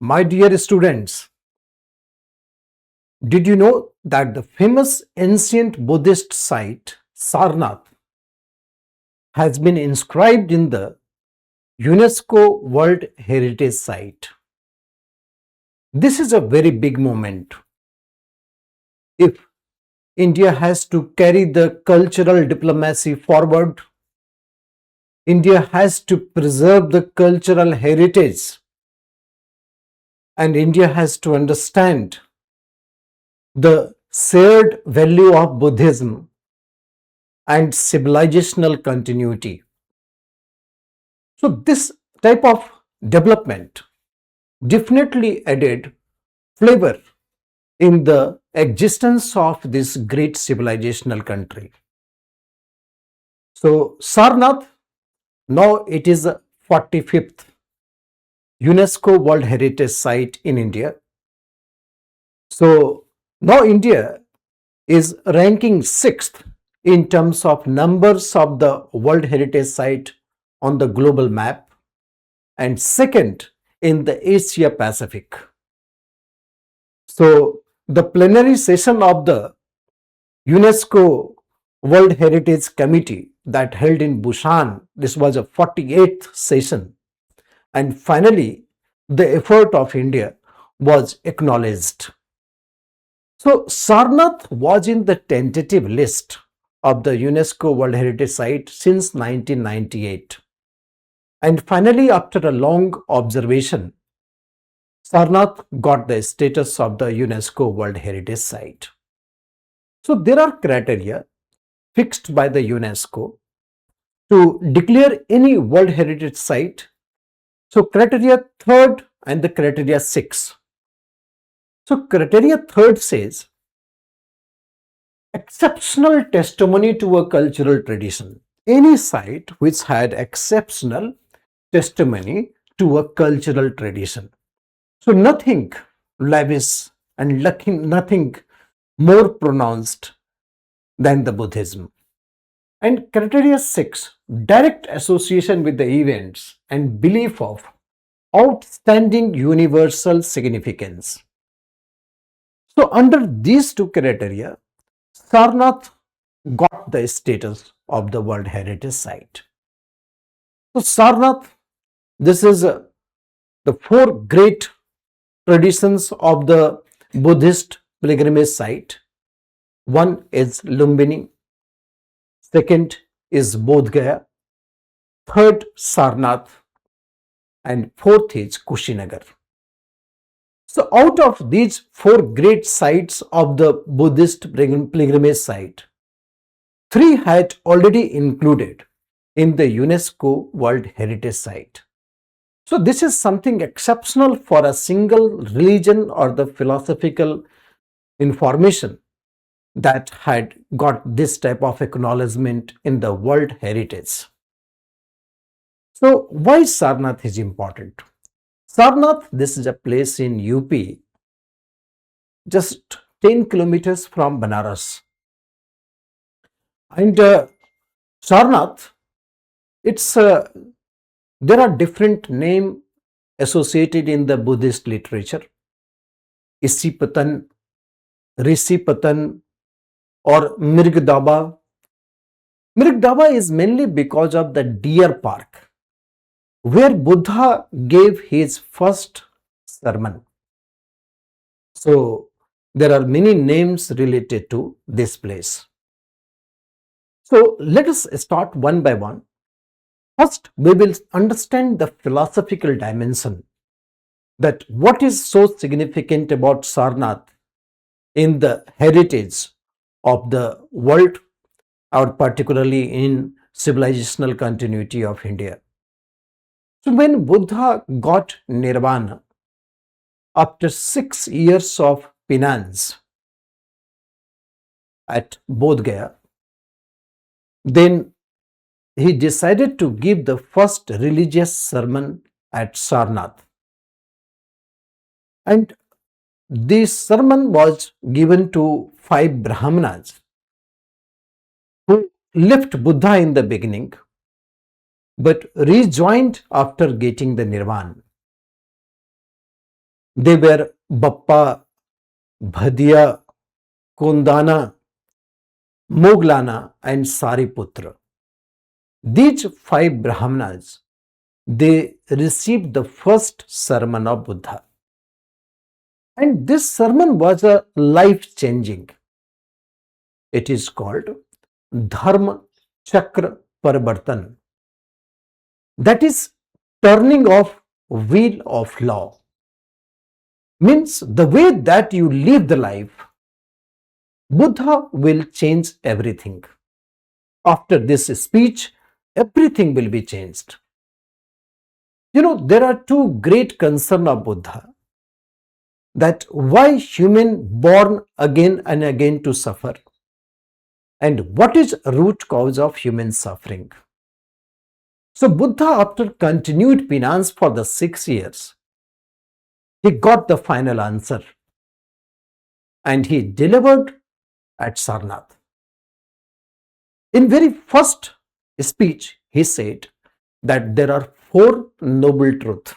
My dear students, did you know that the famous ancient Buddhist site Sarnath has been inscribed in the UNESCO World Heritage Site? This is a very big moment. If India has to carry the cultural diplomacy forward, India has to preserve the cultural heritage, and India has to understand the shared value of Buddhism and civilizational continuity. So, this type of development definitely added flavor in the existence of this great civilizational country. So, Sarnath, now it is the 45th UNESCO World Heritage Site in India. So, now India is ranking 6th in terms of numbers of the World Heritage Site on the global map and second in the Asia Pacific. So, the plenary session of the UNESCO World Heritage Committee that held in Busan, this was a 48th session, and finally the effort of India was acknowledged. So, Sarnath was in the tentative list of the UNESCO World Heritage Site since 1998. And finally, after a long observation, Sarnath got the status of the UNESCO World Heritage Site. So, there are criteria fixed by the UNESCO to declare any World Heritage Site. So, criteria third and the criteria 6. So, criteria third says exceptional testimony to a cultural tradition. Any site which had exceptional testimony to a cultural tradition. So, nothing lavish and nothing more pronounced than the Buddhism. And criteria 6, direct association with the events and belief of outstanding universal significance. So, under these two criteria, Sarnath got the status of the World Heritage Site. So, Sarnath, this is the four great traditions of the Buddhist pilgrimage site. One is Lumbini, second is Bodh Gaya, third Sarnath, and fourth is Kushinagar. So, out of these four great sites of the Buddhist pilgrimage site, three had already included in the UNESCO World Heritage Site. So, this is something exceptional for a single religion or the philosophical information that had got this type of acknowledgement in the World Heritage. So, why Sarnath is important? Sarnath, this is a place in UP, just 10 kilometers from Banaras. And Sarnath, it's there are different names associated in the Buddhist literature. Isipatan, Risipatan, or Mirgdaba. Mirgdaba is mainly because of the deer park, where Buddha gave his first sermon. So, there are many names related to this place. So, let us start one by one. First, we will understand the philosophical dimension, that what is so significant about Sarnath in the heritage of the world, or particularly in civilizational continuity of India. So, when Buddha got nirvana after 6 years of penance at Bodh Gaya, then he decided to give the first religious sermon at Sarnath. And this sermon was given to 5 Brahmanas who left Buddha in the beginning but rejoined after getting the nirvana. They were Bappa, Bhadia, Kondana, Moglana, and Sariputra. These five Brahmanas, they received the first sermon of Buddha. And this sermon was a life-changing. It is called Dharma Chakra Parivartan. That is turning of wheel of law. Means the way that you live the life, Buddha will change everything. After this speech, everything will be changed. There are two great concerns of Buddha, that why human born again and again to suffer, and what is root cause of human suffering. So Buddha, after continued penance for the 6 years, he got the final answer and he delivered at Sarnath. In very first speech, he said that there are four noble truths.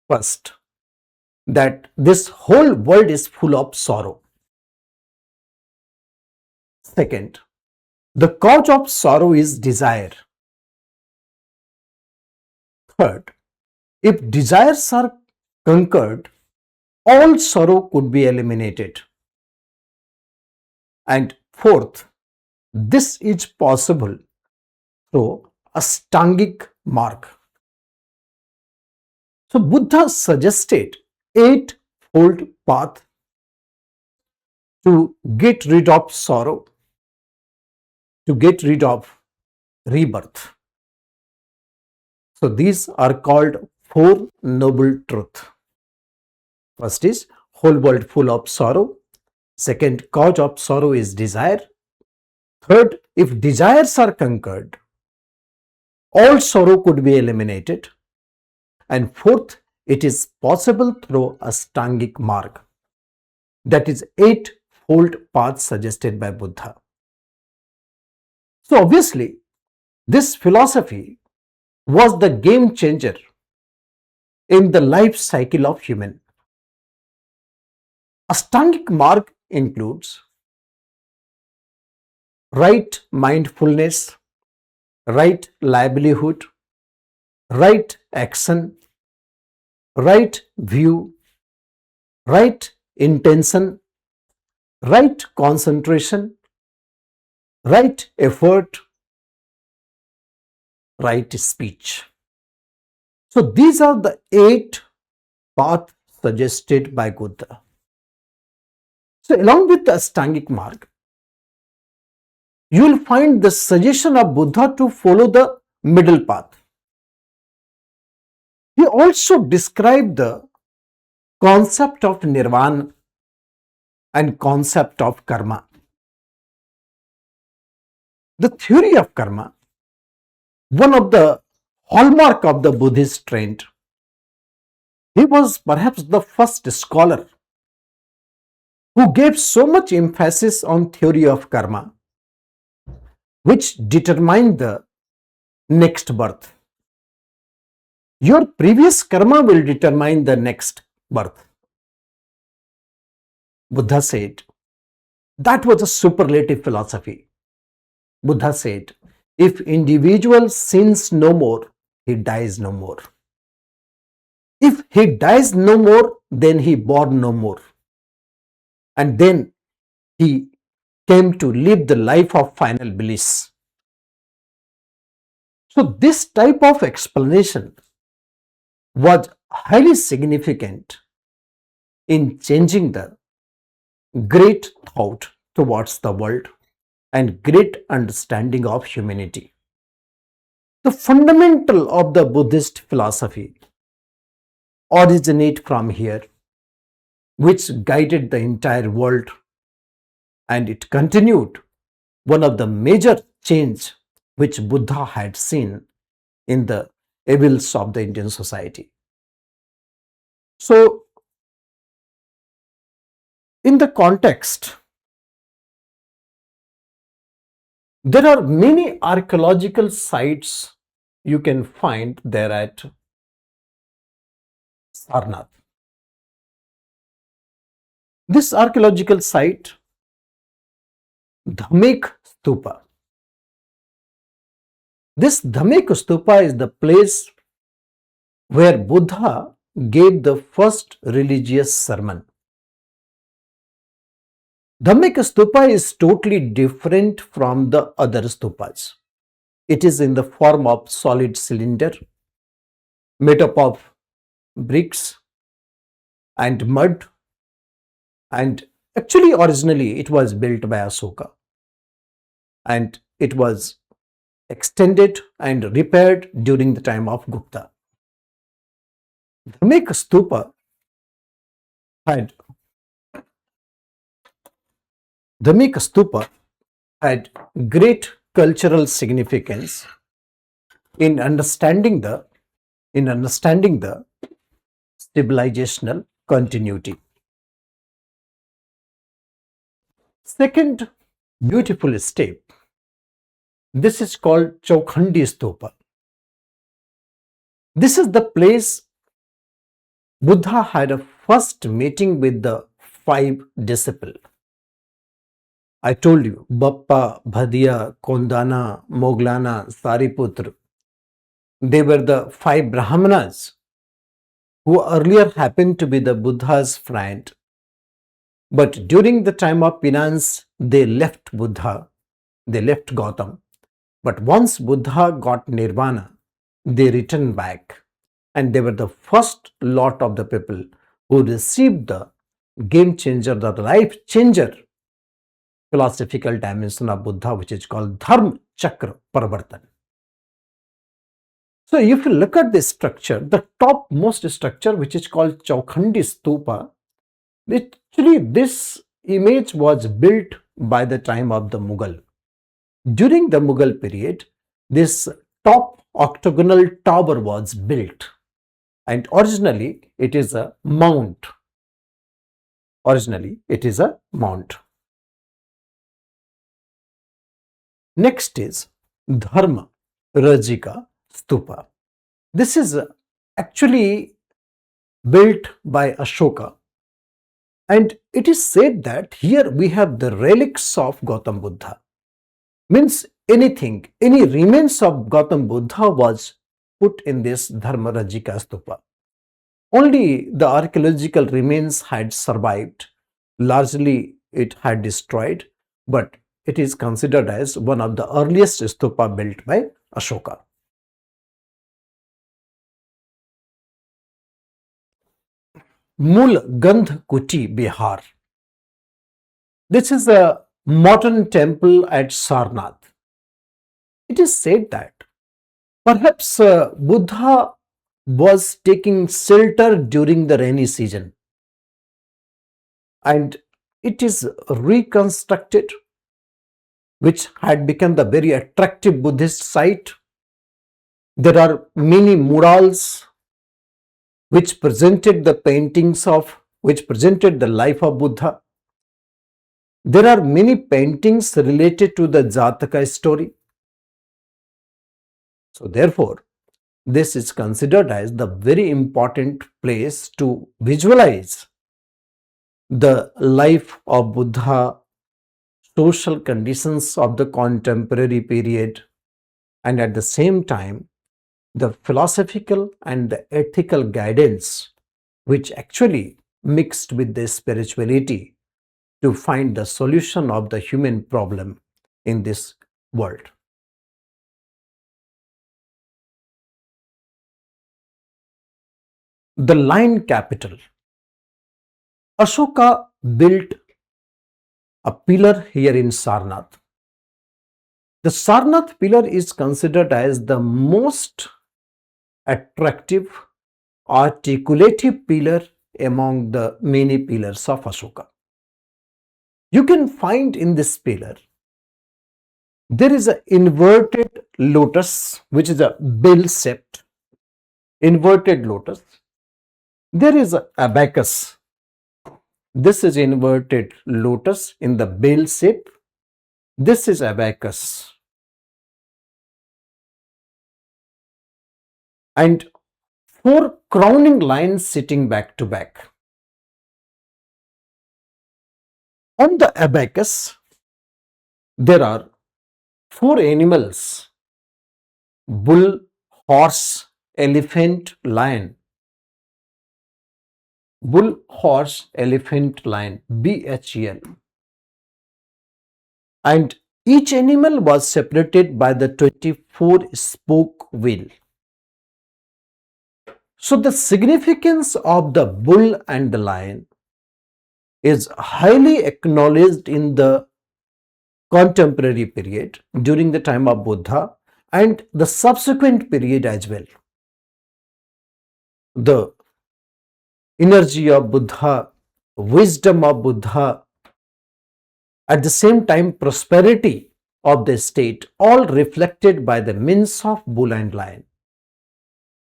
First, that this whole world is full of sorrow. Second, the cause of sorrow is desire. Third, if desires are conquered, all sorrow could be eliminated. And fourth, this is possible through Ashtangic mark. So Buddha suggested eightfold path to get rid of sorrow, to get rid of rebirth. So these are called four noble truths. First is whole world full of sorrow. Second, cause of sorrow is desire. Third, if desires are conquered, all sorrow could be eliminated. And fourth, it is possible through Ashtangic mark. That is eightfold path suggested by Buddha. So obviously, this philosophy was the game changer in the life cycle of human. Ashtangic mark includes right mindfulness, right livelihood, right action, right view, right intention, right concentration, right effort, right speech. So these are the 8 paths suggested by Buddha. So along with the Ashtangic mark, you will find the suggestion of Buddha to follow the middle path. He also described the concept of nirvana and concept of karma. The theory of karma, one of the hallmark of the Buddhist trend. He was perhaps the first scholar who gave so much emphasis on theory of karma, which determined the next birth. Your previous karma will determine the next birth. Buddha said, that was a superlative philosophy. Buddha said, if individual sins no more, he dies no more. If he dies no more, then he born no more. And then he came to live the life of final bliss. So this type of explanation was highly significant in changing the great thought towards the world and great understanding of humanity. The fundamental of the Buddhist philosophy originate from here, which guided the entire world, and it continued one of the major change which Buddha had seen in the evils of the Indian society. So, in the context, there are many archaeological sites you can find there at Sarnath. This archaeological site, Dhamek Stupa. This Dhamek Stupa is the place where Buddha gave the first religious sermon. Dhamek Stupa is totally different from the other stupas. It is in the form of solid cylinder made up of bricks and mud, and actually originally it was built by Ashoka, and it was extended and repaired during the time of Gupta. Dhamek Stupa had Dhamek Stupa had great cultural significance in understanding the civilizational continuity. Second beautiful step, this is called Chaukhandi Stupa. This is the place Buddha had a first meeting with the 5 disciples. I told you, Bappa, Bhadiya, Kondana, Moglana, Sariputra. They were the 5 Brahmanas who earlier happened to be the Buddha's friend. But during the time of penance, they left Buddha, they left Gautam. But once Buddha got Nirvana, they returned back. And they were the first lot of the people who received the game changer, the life changer philosophical dimension of Buddha, which is called Dharma Chakra Paravartan. So if you look at this structure, the topmost structure, which is called Chaukhandi Stupa, actually this image was built by the time of the Mughal. During the Mughal period, this top octagonal tower was built, and originally it is a mount. Next is Dharma Rajika Stupa. This is actually built by Ashoka, and it is said that here we have the relics of Gautam Buddha. Means anything, any remains of Gautam Buddha was put in this Dharma Rajika Stupa. Only the archaeological remains had survived. Largely it had destroyed, but it is considered as one of the earliest stupa built by Ashoka. Mul Gandh Kuti, Bihar. This is a modern temple at Sarnath. It is said that perhaps Buddha was taking shelter during the rainy season, and it is reconstructed, which had become the very attractive Buddhist site. There are many murals which presented the life of Buddha. There are many paintings related to the Jataka story. So therefore, this is considered as the very important place to visualize the life of Buddha, social conditions of the contemporary period, and at the same time, the philosophical and the ethical guidance which actually mixed with the spirituality to find the solution of the human problem in this world. The Lion Capital. Ashoka built a pillar here in Sarnath. The Sarnath pillar is considered as the most attractive, articulative pillar among the many pillars of Ashoka. You can find in this pillar, there is an inverted lotus, which is a bell-shaped inverted lotus. There is an abacus. This is inverted lotus in the bell shape. This is abacus. And four crowning lines sitting back to back. On the abacus, there are four animals: bull, horse, elephant, lion. Bull, horse, elephant, lion, BHEL. And each animal was separated by the 24 spoke wheel. So the significance of the bull and the lion is highly acknowledged in the contemporary period during the time of Buddha and the subsequent period as well. The energy of Buddha, wisdom of Buddha, at the same time prosperity of the state, all reflected by the means of bull and lion.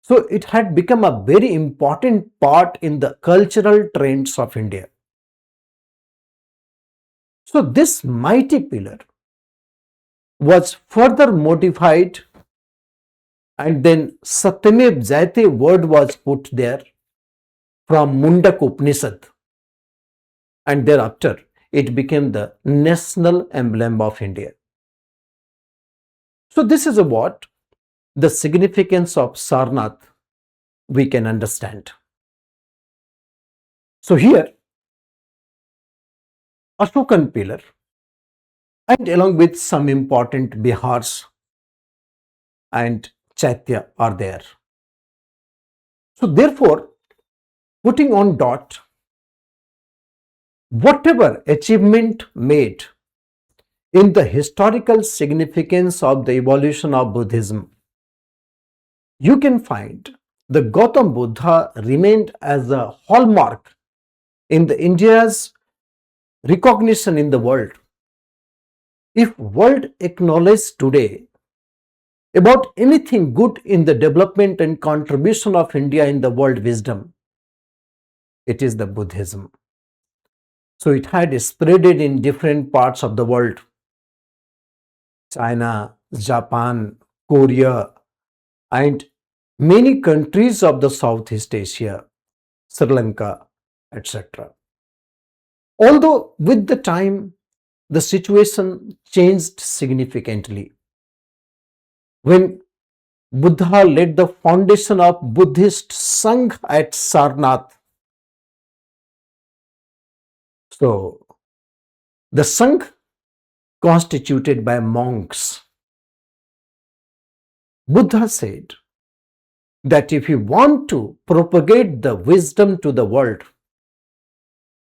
So it had become a very important part in the cultural trends of India. So this mighty pillar was further modified, and then Satyamev Jayate word was put there from Mundak Upanishad, and thereafter it became the national emblem of India. So this is what the significance of Sarnath we can understand. So here Ashokan pillar, and along with some important Bihars and Chaitya are there. So therefore, putting on dot, whatever achievement made in the historical significance of the evolution of Buddhism, you can find the Gautam Buddha remained as a hallmark in the India's recognition in the world. If world acknowledges today about anything good in the development and contribution of India in the world wisdom, it is the Buddhism. So it had spreaded in different parts of the world: China, Japan, Korea, and many countries of the Southeast Asia, Sri Lanka, etc. Although with the time, the situation changed significantly. When Buddha laid the foundation of Buddhist Sangh at Sarnath, so the Sangh constituted by monks, Buddha said that if you want to propagate the wisdom to the world,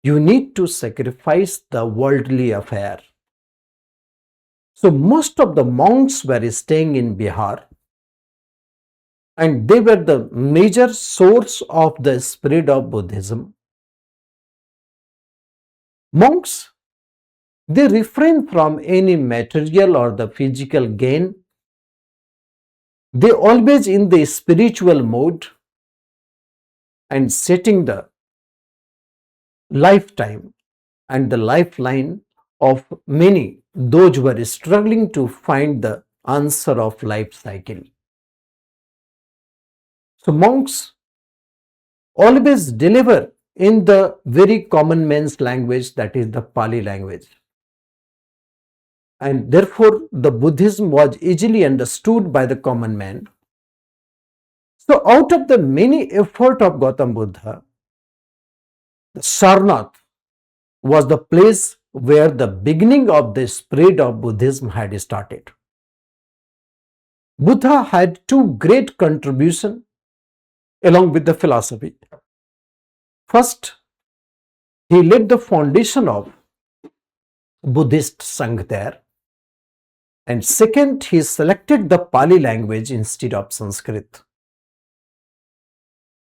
you need to sacrifice the worldly affair. So most of the monks were staying in Bihar, and they were the major source of the spirit of Buddhism. Monks, they refrain from any material or the physical gain. They always in the spiritual mode and setting the lifetime and the lifeline of many, those who were struggling to find the answer of life cycle. So monks always deliver in the very common man's language, that is the Pali language. And therefore the Buddhism was easily understood by the common man. So out of the many effort of Gautam Buddha, the Sarnath was the place where the beginning of the spread of Buddhism had started. Buddha had two great contributions along with the philosophy. First, he laid the foundation of Buddhist Sangh there. And second, he selected the Pali language instead of Sanskrit.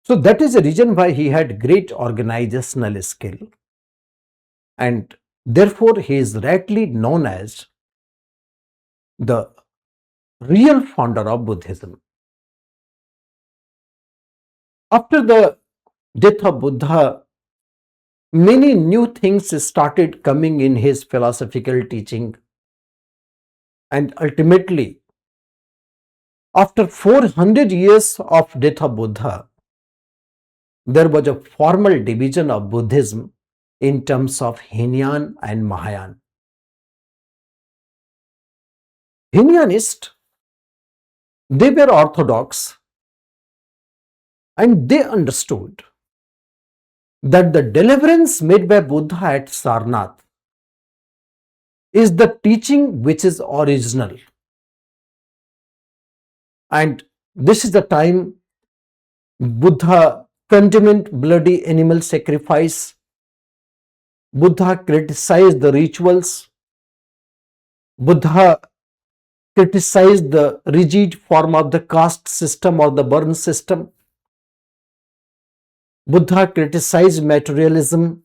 So that is the reason why he had great organizational skill. And therefore, he is rightly known as the real founder of Buddhism. After the death of Buddha, many new things started coming in his philosophical teaching. And ultimately, after 400 years of death of Buddha, there was a formal division of Buddhism in terms of Hinyan and Mahayana. Hinyanists, they were orthodox and they understood that the deliverance made by Buddha at Sarnath is the teaching which is original. And this is the time Buddha condemned bloody animal sacrifice. Buddha criticized the rituals. Buddha criticized the rigid form of the caste system or the burn system. Buddha criticized materialism.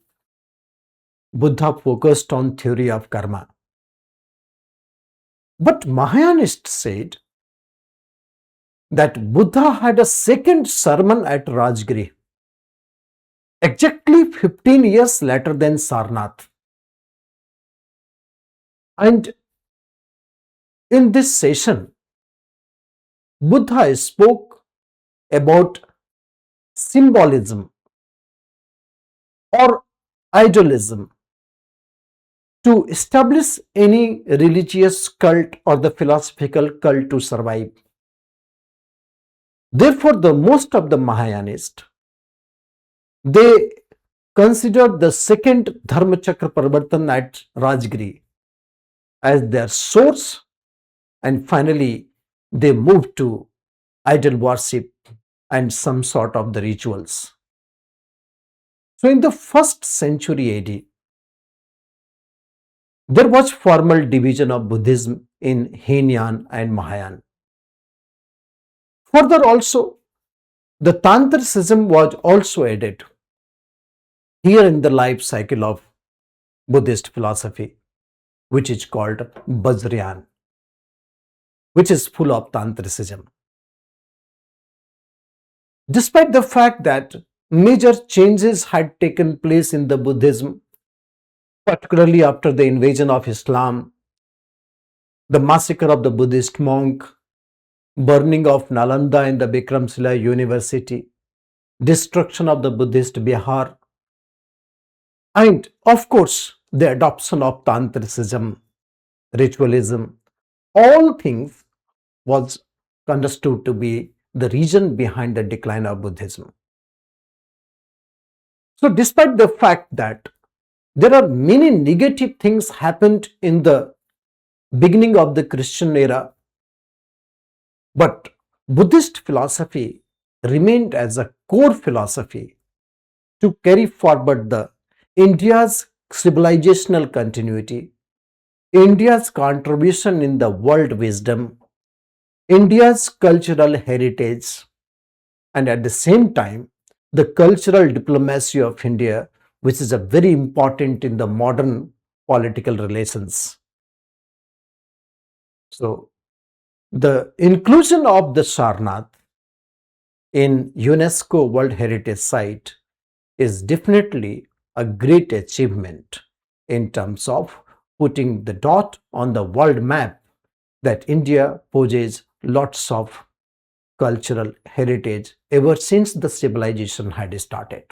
Buddha focused on theory of karma. But Mahayanists said that Buddha had a second sermon at Rajgiri, exactly 15 years later than Sarnath. And in this session, Buddha spoke about symbolism or idolism to establish any religious cult or the philosophical cult to survive. Therefore, the most of the Mahayanists, they considered the second Dharmachakra Parvartan at Rajgiri as their source, and finally they moved to idol worship and some sort of the rituals. So in the 1st century AD, there was formal division of Buddhism in Hinyan and Mahayana. Further also, the Tantricism was also added here in the life cycle of Buddhist philosophy, which is called Vajrayana, which is full of Tantricism. Despite the fact that major changes had taken place in the Buddhism, particularly after the invasion of Islam, the massacre of the Buddhist monk, burning of Nalanda in the Bikramshila University, destruction of the Buddhist Bihar, and of course the adoption of Tantricism, ritualism, all things was understood to be the reason behind the decline of Buddhism. So despite the fact that there are many negative things happened in the beginning of the Christian era, but Buddhist philosophy remained as a core philosophy to carry forward the India's civilizational continuity, India's contribution in the world wisdom, India's cultural heritage, and at the same time, the cultural diplomacy of India, which is a very important in the modern political relations. So, the inclusion of the Sarnath in UNESCO World Heritage Site is definitely a great achievement in terms of putting the dot on the world map that India possesses lots of cultural heritage ever since the civilization had started.